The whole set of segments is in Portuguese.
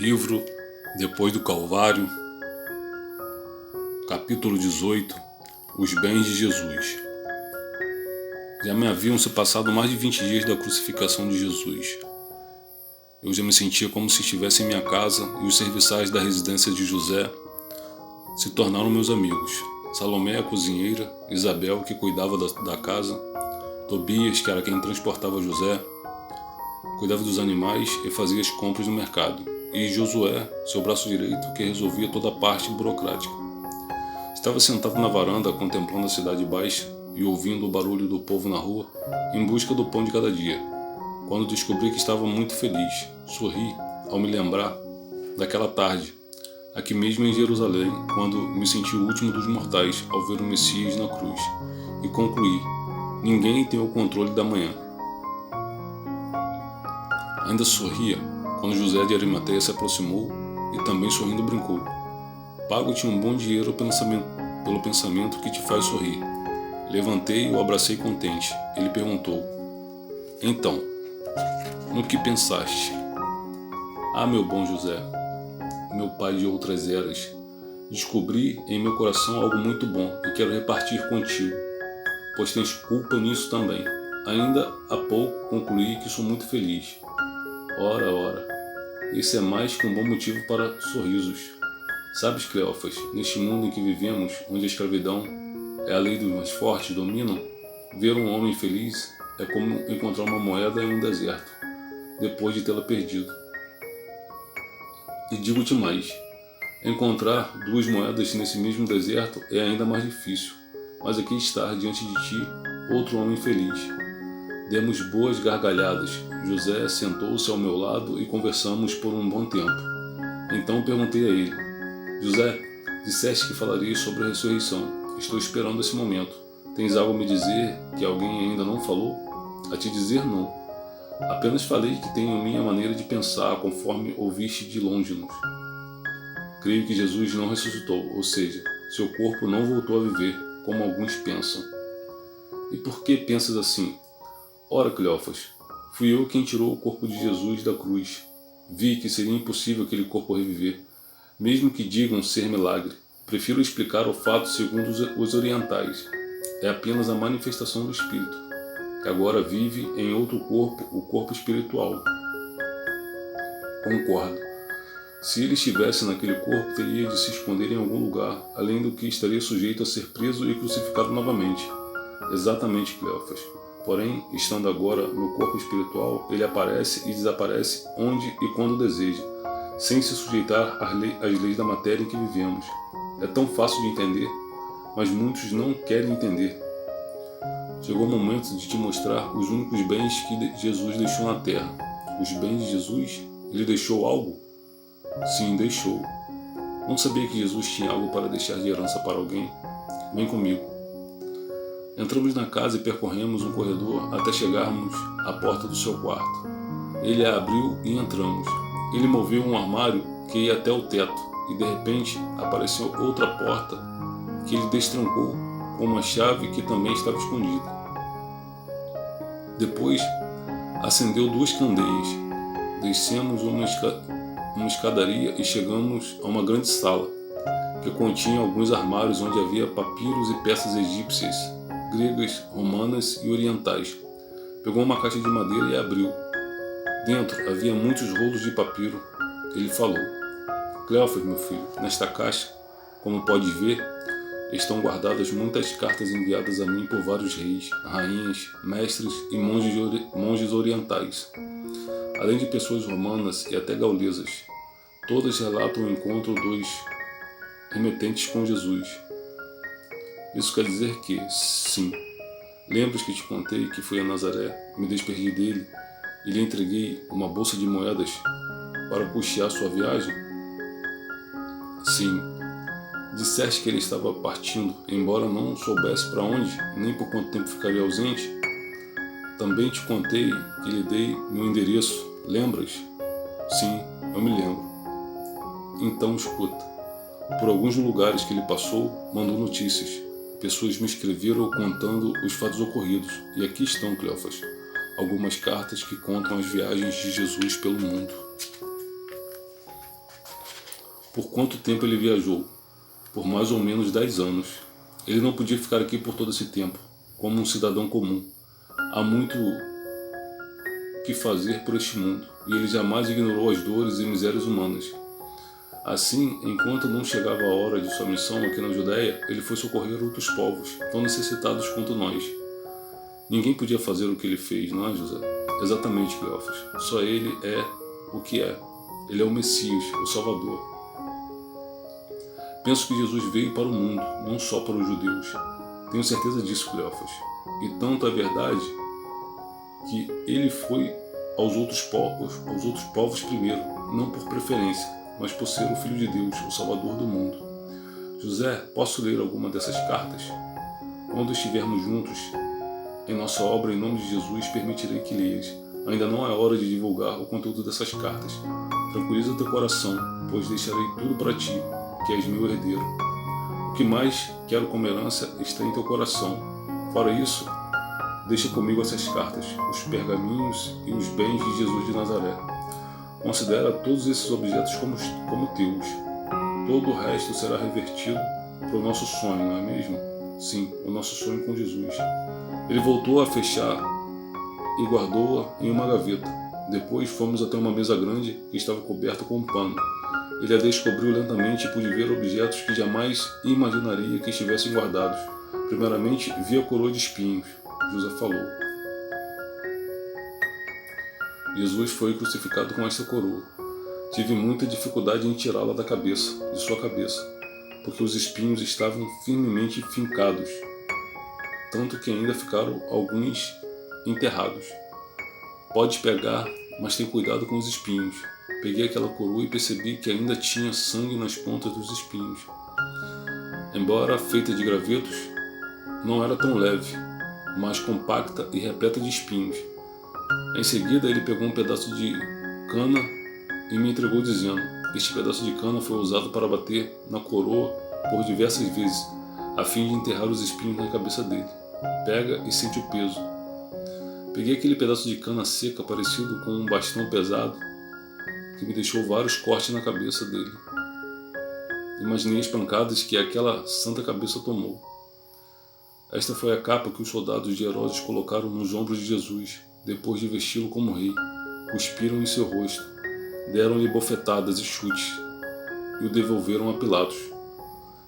Livro Depois do Calvário, capítulo 18, Os bens de Jesus. Já me haviam se passado mais de 20 dias da crucificação de Jesus. Eu já me sentia como se estivesse em minha casa e os serviçais da residência de José se tornaram meus amigos. Salomé, a cozinheira, Isabel, que cuidava da casa, Tobias, que era quem transportava José, cuidava dos animais e fazia as compras no mercado, e Josué, seu braço direito, que resolvia toda a parte burocrática. Estava sentado na varanda contemplando a cidade baixa e ouvindo o barulho do povo na rua em busca do pão de cada dia, quando descobri que estava muito feliz. Sorri ao me lembrar daquela tarde, aqui mesmo em Jerusalém, quando me senti o último dos mortais ao ver o Messias na cruz, e concluí: ninguém tem o controle da manhã. Ainda sorria quando José de Arimateia se aproximou e também sorrindo brincou: pago-te um bom dinheiro pelo pensamento que te faz sorrir. Levantei e o abracei contente. Ele perguntou: então, no que pensaste? Ah, meu bom José, meu pai de outras eras, descobri em meu coração algo muito bom e quero repartir contigo, pois tens culpa nisso também. Ainda há pouco concluí que sou muito feliz. Ora, esse é mais que um bom motivo para sorrisos. Sabes, Cleófas, neste mundo em que vivemos, onde a escravidão é a lei dos mais fortes dominam, ver um homem feliz é como encontrar uma moeda em um deserto, depois de tê-la perdido. E digo-te mais, encontrar duas moedas nesse mesmo deserto é ainda mais difícil, mas aqui está diante de ti outro homem feliz. Demos boas gargalhadas. José sentou-se ao meu lado e conversamos por um bom tempo. Então perguntei a ele: José, disseste que falarias sobre a ressurreição. Estou esperando esse momento. Tens algo a me dizer que alguém ainda não falou? A te dizer, não. Apenas falei que tenho minha maneira de pensar, conforme ouviste de longe-nos. Creio que Jesus não ressuscitou, ou seja, seu corpo não voltou a viver, como alguns pensam. E por que pensas assim? Ora, Cleófas, fui eu quem tirou o corpo de Jesus da cruz. Vi que seria impossível aquele corpo reviver, mesmo que digam ser milagre. Prefiro explicar o fato segundo os orientais. É apenas a manifestação do Espírito, que agora vive em outro corpo, o corpo espiritual. Concordo. Se ele estivesse naquele corpo, teria de se esconder em algum lugar, além do que estaria sujeito a ser preso e crucificado novamente. Exatamente, Cleófas. Porém, estando agora no corpo espiritual, ele aparece e desaparece onde e quando deseja, sem se sujeitar às leis da matéria em que vivemos. É tão fácil de entender, mas muitos não querem entender. Chegou o momento de te mostrar os únicos bens que Jesus deixou na terra. Os bens de Jesus? Ele deixou algo? Sim, deixou. Não sabia que Jesus tinha algo para deixar de herança para alguém? Vem comigo. Entramos na casa e percorremos um corredor até chegarmos à porta do seu quarto. Ele a abriu e entramos. Ele moveu um armário que ia até o teto e de repente apareceu outra porta que ele destrancou com uma chave que também estava escondida. Depois acendeu duas candeias. Descemos uma escadaria e chegamos a uma grande sala que continha alguns armários onde havia papiros e peças egípcias, gregas, romanas e orientais. Pegou uma caixa de madeira e abriu. Dentro havia muitos rolos de papiro. Ele falou: Cleófas, meu filho, nesta caixa, como podes ver, estão guardadas muitas cartas enviadas a mim por vários reis, rainhas, mestres e monges orientais, além de pessoas romanas e até gaulesas. Todas relatam o encontro dos remetentes com Jesus. Isso quer dizer que, sim, lembras que te contei que fui a Nazaré, me despedi dele e lhe entreguei uma bolsa de moedas para custear sua viagem? Sim. Disseste que ele estava partindo, embora não soubesse para onde, nem por quanto tempo ficaria ausente? Também te contei que lhe dei meu endereço, lembras? Sim, eu me lembro. Então escuta. Por alguns lugares que ele passou, mandou notícias. Pessoas me escreveram contando os fatos ocorridos. E aqui estão, Cleófas, algumas cartas que contam as viagens de Jesus pelo mundo. Por quanto tempo ele viajou? Por mais ou menos 10 anos. Ele não podia ficar aqui por todo esse tempo, como um cidadão comum. Há muito que fazer por este mundo, e ele jamais ignorou as dores e misérias humanas. Assim, enquanto não chegava a hora de sua missão aqui na Judéia, ele foi socorrer outros povos, tão necessitados quanto nós. Ninguém podia fazer o que ele fez, não é, José? Exatamente, Cleófas. Só ele é o que é. Ele é o Messias, o Salvador. Penso que Jesus veio para o mundo, não só para os judeus. Tenho certeza disso, Cleófas. E tanto é verdade que ele foi aos outros povos primeiro, não por preferência, mas por ser o Filho de Deus, o Salvador do mundo. José, posso ler alguma dessas cartas? Quando estivermos juntos em nossa obra, em nome de Jesus, permitirei que leias. Ainda não é hora de divulgar o conteúdo dessas cartas. Tranquiliza teu coração, pois deixarei tudo para ti, que és meu herdeiro. O que mais quero como herança está em teu coração. Fora isso, deixa comigo essas cartas, os pergaminhos e os bens de Jesus de Nazaré. Considera todos esses objetos como teus. Todo o resto será revertido para o nosso sonho, não é mesmo? Sim, o nosso sonho com Jesus. Ele voltou a fechar e guardou-a em uma gaveta. Depois fomos até uma mesa grande que estava coberta com um pano. Ele a descobriu lentamente e pude ver objetos que jamais imaginaria que estivessem guardados. Primeiramente, vi a coroa de espinhos. José falou. Jesus foi crucificado com esta coroa. Tive muita dificuldade em tirá-la de sua cabeça, porque os espinhos estavam firmemente fincados, tanto que ainda ficaram alguns enterrados. Pode pegar, mas tem cuidado com os espinhos. Peguei aquela coroa e percebi que ainda tinha sangue nas pontas dos espinhos. Embora feita de gravetos, não era tão leve, mas compacta e repleta de espinhos. Em seguida, ele pegou um pedaço de cana e me entregou dizendo: este pedaço de cana foi usado para bater na coroa por diversas vezes, a fim de enterrar os espinhos na cabeça dele. Pega e sente o peso. Peguei aquele pedaço de cana seca parecido com um bastão pesado que me deixou vários cortes na cabeça dele. Imaginei as pancadas que aquela santa cabeça tomou. Esta foi a capa que os soldados de Herodes colocaram nos ombros de Jesus, depois de vesti-lo como rei. Cuspiram em seu rosto, deram-lhe bofetadas e chutes, e o devolveram a Pilatos.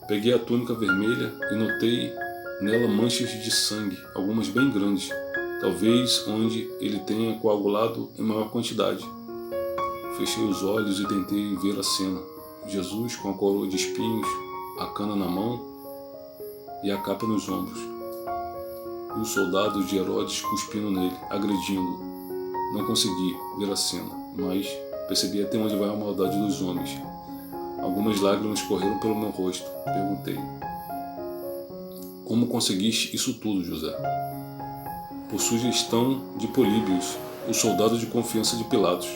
Peguei a túnica vermelha e notei nela manchas de sangue, algumas bem grandes, talvez onde ele tenha coagulado em maior quantidade. Fechei os olhos e tentei ver a cena. Jesus com a coroa de espinhos, a cana na mão e a capa nos ombros. E os soldados de Herodes cuspindo nele, agredindo-o. Não consegui ver a cena, mas percebi até onde vai a maldade dos homens. Algumas lágrimas correram pelo meu rosto. Perguntei: como conseguiste isso tudo, José? Por sugestão de Políbios, o soldado de confiança de Pilatos.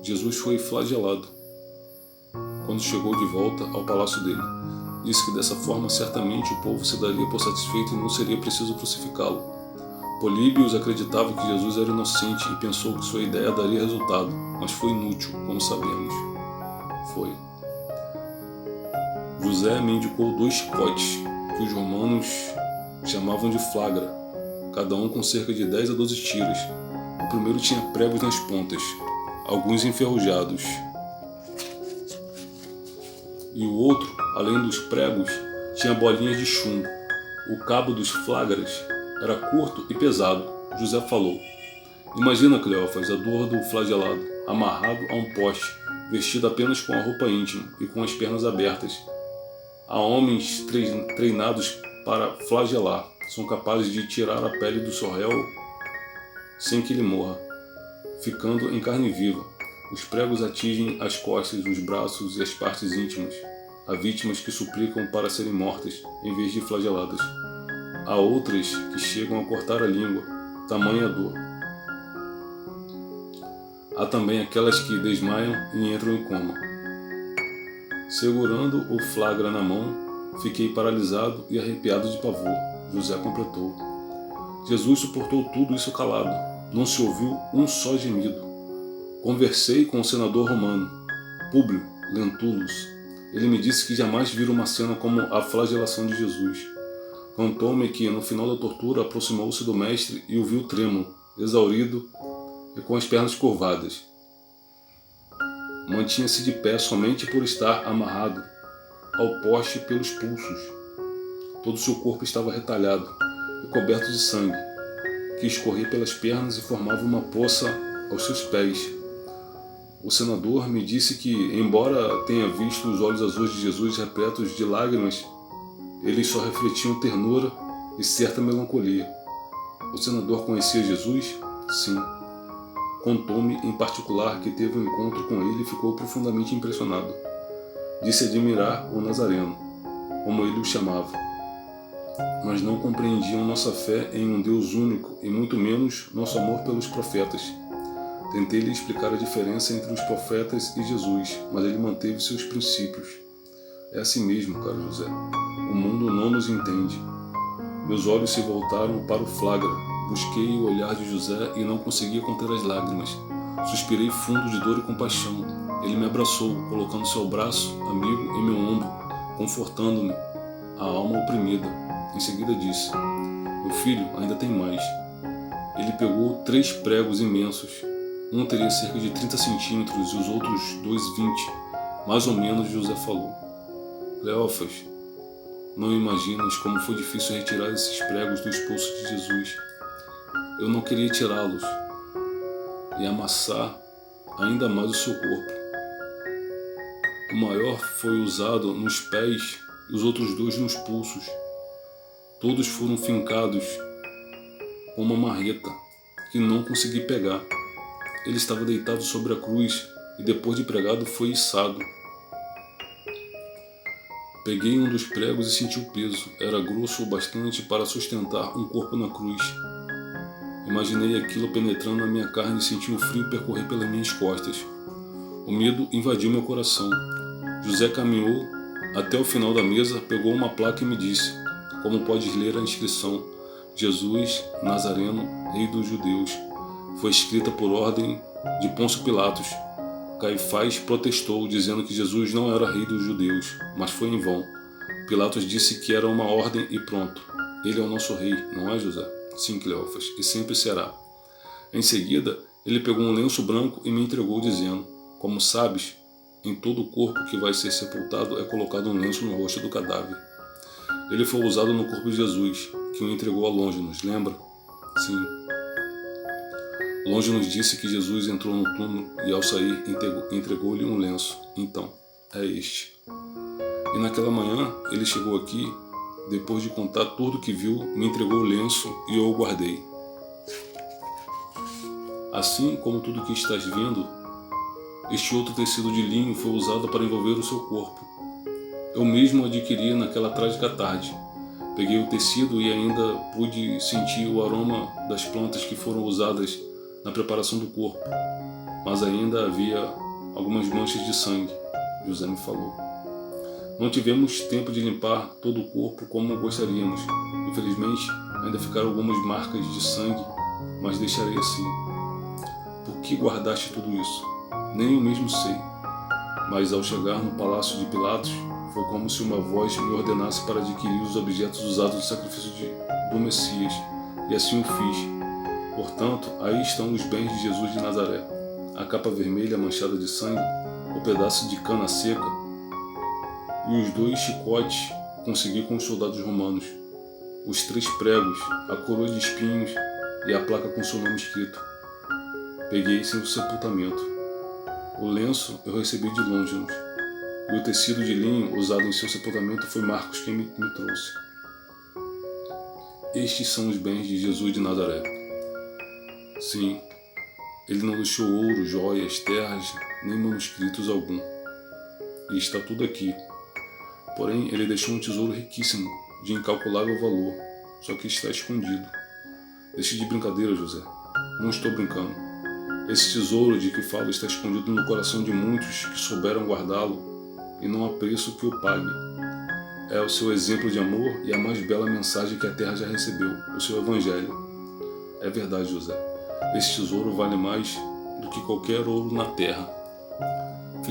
Jesus foi flagelado quando chegou de volta ao palácio dele. Disse que dessa forma certamente o povo se daria por satisfeito e não seria preciso crucificá-lo. Políbios acreditava que Jesus era inocente e pensou que sua ideia daria resultado, mas foi inútil, como sabemos. Foi. José me indicou 2 chicotes, que os romanos chamavam de flagra, cada um com cerca de 10 a 12 tiras. O primeiro tinha pregos nas pontas, alguns enferrujados. E o outro, além dos pregos, tinha bolinhas de chumbo. O cabo dos flagras era curto e pesado. José falou: imagina, Cleófas, a dor do flagelado, amarrado a um poste, vestido apenas com a roupa íntima e com as pernas abertas. Há homens treinados para flagelar, são capazes de tirar a pele do seu réu sem que ele morra, ficando em carne viva. Os pregos atingem as costas, os braços e as partes íntimas. Há vítimas que suplicam para serem mortas, em vez de flageladas. Há outras que chegam a cortar a língua, tamanha dor. Há também aquelas que desmaiam e entram em coma. Segurando o flagra na mão, fiquei paralisado e arrepiado de pavor. José completou: Jesus suportou tudo isso calado. Não se ouviu um só gemido. Conversei com o senador romano, Públio Lentulus, Ele me disse que jamais vira uma cena como a flagelação de Jesus. Contou-me que, no final da tortura, aproximou-se do mestre e o viu trêmulo, exaurido e com as pernas curvadas. Mantinha-se de pé somente por estar amarrado ao poste pelos pulsos. Todo seu corpo estava retalhado e coberto de sangue, que escorria pelas pernas e formava uma poça aos seus pés. O senador me disse que, embora tenha visto os olhos azuis de Jesus repletos de lágrimas, eles só refletiam ternura e certa melancolia. O senador conhecia Jesus? Sim. Contou-me em particular que teve um encontro com ele e ficou profundamente impressionado. Disse admirar o Nazareno, como ele o chamava, mas não compreendiam nossa fé em um Deus único e muito menos nosso amor pelos profetas. Tentei lhe explicar a diferença entre os profetas e Jesus, mas ele manteve seus princípios. É assim mesmo, caro José. O mundo não nos entende. Meus olhos se voltaram para o flagra. Busquei o olhar de José e não conseguia conter as lágrimas. Suspirei fundo de dor e compaixão. Ele me abraçou, colocando seu braço amigo em meu ombro, confortando-me, a alma oprimida. Em seguida disse: meu filho, ainda tem mais. Ele pegou 3 pregos imensos. Um teria cerca de 30 centímetros e os outros 2, 20. Mais ou menos, José falou. Cleófas, não imaginas como foi difícil retirar esses pregos dos pulsos de Jesus. Eu não queria tirá-los e amassar ainda mais o seu corpo. O maior foi usado nos pés e os outros 2 nos pulsos. Todos foram fincados com uma marreta que não consegui pegar. Ele estava deitado sobre a cruz e depois de pregado foi içado. Peguei um dos pregos e senti o peso. Era grosso o bastante para sustentar um corpo na cruz. Imaginei aquilo penetrando na minha carne e senti um frio percorrer pelas minhas costas. O medo invadiu meu coração. José caminhou até o final da mesa, pegou uma placa e me disse, como podes ler a inscrição, Jesus Nazareno, Rei dos Judeus. Foi escrita por ordem de Pôncio Pilatos. Caifás protestou, dizendo que Jesus não era rei dos judeus, mas foi em vão. Pilatos disse que era uma ordem e pronto. Ele é o nosso rei, não é, José? Sim, Cleófas, e sempre será. Em seguida, ele pegou um lenço branco e me entregou, dizendo, como sabes, em todo o corpo que vai ser sepultado é colocado um lenço no rosto do cadáver. Ele foi usado no corpo de Jesus, que o entregou a Longinos, lembra? Sim. Longinos disse que Jesus entrou no túmulo e ao sair entregou-lhe um lenço. Então, é este. E naquela manhã ele chegou aqui, depois de contar tudo o que viu, me entregou o lenço e eu o guardei. Assim como tudo o que estás vendo, este outro tecido de linho foi usado para envolver o seu corpo. Eu mesmo o adquiri naquela trágica tarde. Peguei o tecido e ainda pude sentir o aroma das plantas que foram usadas na preparação do corpo, mas ainda havia algumas manchas de sangue, José me falou. Não tivemos tempo de limpar todo o corpo como gostaríamos. Infelizmente, ainda ficaram algumas marcas de sangue, mas deixarei assim. Por que guardaste tudo isso? Nem eu mesmo sei. Mas ao chegar no palácio de Pilatos, foi como se uma voz me ordenasse para adquirir os objetos usados no sacrifício do Messias, e assim o fiz. Portanto, aí estão os bens de Jesus de Nazaré, a capa vermelha manchada de sangue, o pedaço de cana seca e os 2 chicotes que consegui com os soldados romanos, os 3 pregos, a coroa de espinhos e a placa com seu nome escrito. Peguei sem o sepultamento. O lenço eu recebi de Longinos, e o tecido de linho usado em seu sepultamento foi Marcos quem me trouxe. Estes são os bens de Jesus de Nazaré. Sim, ele não deixou ouro, joias, terras, nem manuscritos algum. E está tudo aqui. Porém, ele deixou um tesouro riquíssimo, de incalculável valor, só que está escondido. Deixe de brincadeira, José. Não estou brincando. Esse tesouro de que falo está escondido no coração de muitos que souberam guardá-lo, e não há preço que o pague. É o seu exemplo de amor e a mais bela mensagem que a terra já recebeu, o seu evangelho. É verdade, José. Esse tesouro vale mais do que qualquer ouro na terra.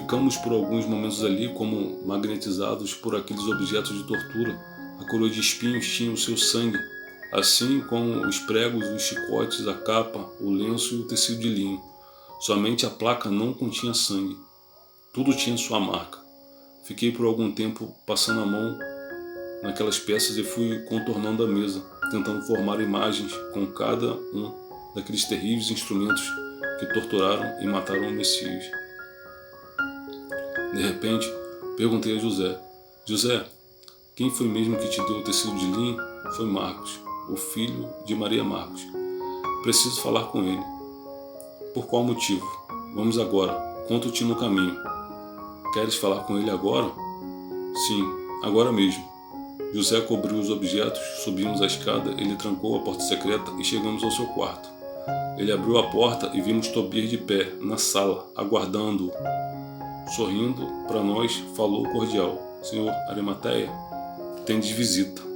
Ficamos por alguns momentos ali como magnetizados por aqueles objetos de tortura. A coroa de espinhos tinha o seu sangue, assim como os pregos, os chicotes, a capa, o lenço e o tecido de linho. Somente a placa não continha sangue. Tudo tinha sua marca. Fiquei por algum tempo passando a mão naquelas peças e fui contornando a mesa, tentando formar imagens com cada um daqueles terríveis instrumentos que torturaram e mataram o Messias. De repente, perguntei a José: José, quem foi mesmo que te deu o tecido de linho? Foi Marcos, o filho de Maria Marcos. Preciso falar com ele. Por qual motivo? Vamos agora, conto-te no caminho. Queres falar com ele agora? Sim, agora mesmo. José cobriu os objetos, subimos a escada, ele trancou a porta secreta e chegamos ao seu quarto. Ele abriu a porta e vimos Tobias de pé, na sala, aguardando-o. Sorrindo para nós, falou cordial: Senhor Arimateia, tendes visita.